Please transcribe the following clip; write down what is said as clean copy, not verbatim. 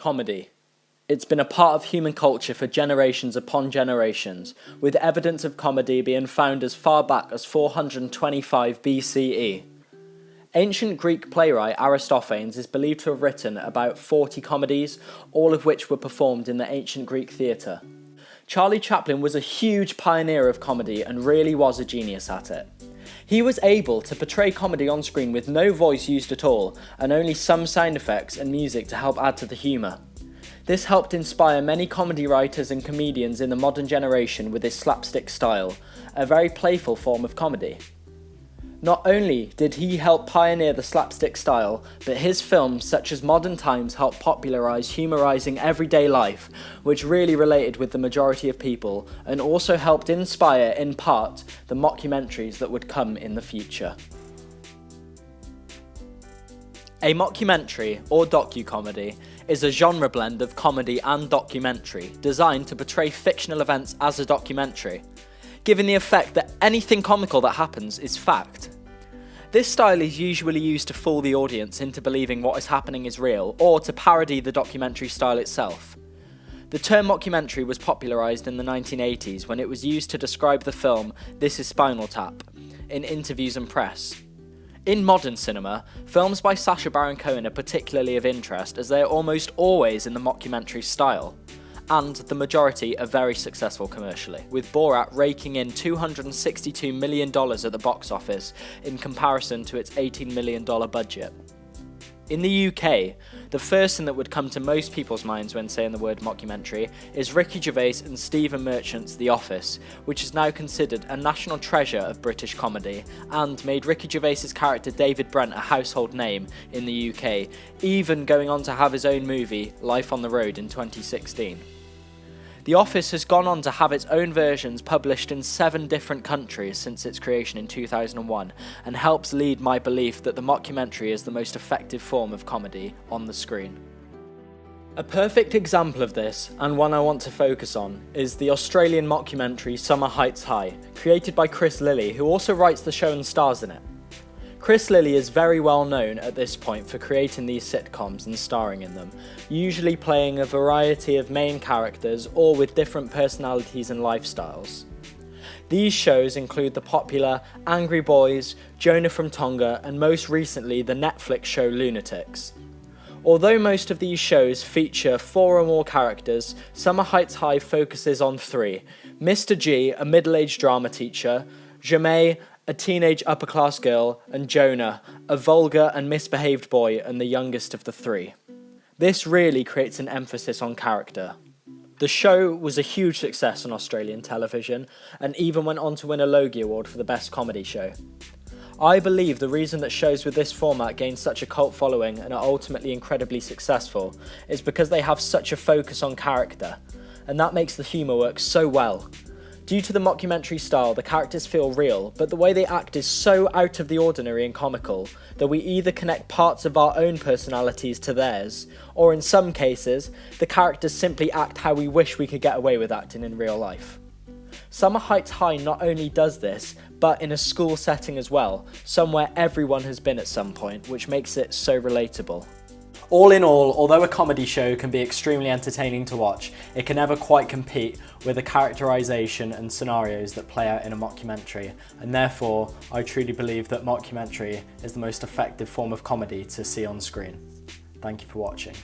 Comedy. It's been a part of human culture for generations upon generations, with evidence of comedy being found as far back as 425 BCE. Ancient Greek playwright Aristophanes is believed to have written about 40 comedies, all of which were performed in the ancient Greek theatre. Charlie Chaplin was a huge pioneer of comedy and really was a genius at it. He was able to portray comedy on screen with no voice used at all, and only some sound effects and music to help add to the humour. This helped inspire many comedy writers and comedians in the modern generation with his slapstick style, a very playful form of comedy. Not only did he help pioneer the slapstick style, but his films such as Modern Times helped popularise humorising everyday life, which really related with the majority of people, and also helped inspire, in part, the mockumentaries that would come in the future. A mockumentary, or docu-comedy, is a genre blend of comedy and documentary, designed to portray fictional events as a documentary, giving the effect that anything comical that happens is fact. This style is usually used to fool the audience into believing what is happening is real, or to parody the documentary style itself. The term mockumentary was popularised in the 1980s when it was used to describe the film This Is Spinal Tap in interviews and press. In modern cinema, films by Sacha Baron Cohen are particularly of interest as they are almost always in the mockumentary style, and the majority are very successful commercially, with Borat raking in $262 million at the box office in comparison to its $18 million budget. In the UK, the first thing that would come to most people's minds when saying the word mockumentary is Ricky Gervais and Stephen Merchant's The Office, which is now considered a national treasure of British comedy and made Ricky Gervais's character David Brent a household name in the UK, even going on to have his own movie, Life on the Road, in 2016. The Office has gone on to have its own versions published in 7 different countries since its creation in 2001, and helps lead my belief that the mockumentary is the most effective form of comedy on the screen. A perfect example of this, and one I want to focus on, is the Australian mockumentary Summer Heights High, created by Chris Lilly, who also writes the show and stars in it. Chris Lilly is very well known at this point for creating these sitcoms and starring in them, usually playing a variety of main characters or with different personalities and lifestyles. These shows include the popular Angry Boys, Jonah from Tonga, and most recently the Netflix show Lunatics. Although most of these shows feature 4 or more characters, Summer Heights High focuses on 3: Mr. G, a middle-aged drama teacher, Jamae, a teenage upper-class girl, and Jonah, a vulgar and misbehaved boy and the youngest of the 3. This really creates an emphasis on character. The show was a huge success on Australian television, and even went on to win a Logie Award for the Best Comedy Show. I believe the reason that shows with this format gain such a cult following and are ultimately incredibly successful is because they have such a focus on character, and that makes the humour work so well. Due to the mockumentary style, the characters feel real, but the way they act is so out of the ordinary and comical that we either connect parts of our own personalities to theirs, or in some cases, the characters simply act how we wish we could get away with acting in real life. Summer Heights High not only does this, but in a school setting as well, somewhere everyone has been at some point, which makes it so relatable. All in all, although a comedy show can be extremely entertaining to watch, it can never quite compete with the characterisation and scenarios that play out in a mockumentary, and therefore I truly believe that mockumentary is the most effective form of comedy to see on screen. Thank you for watching.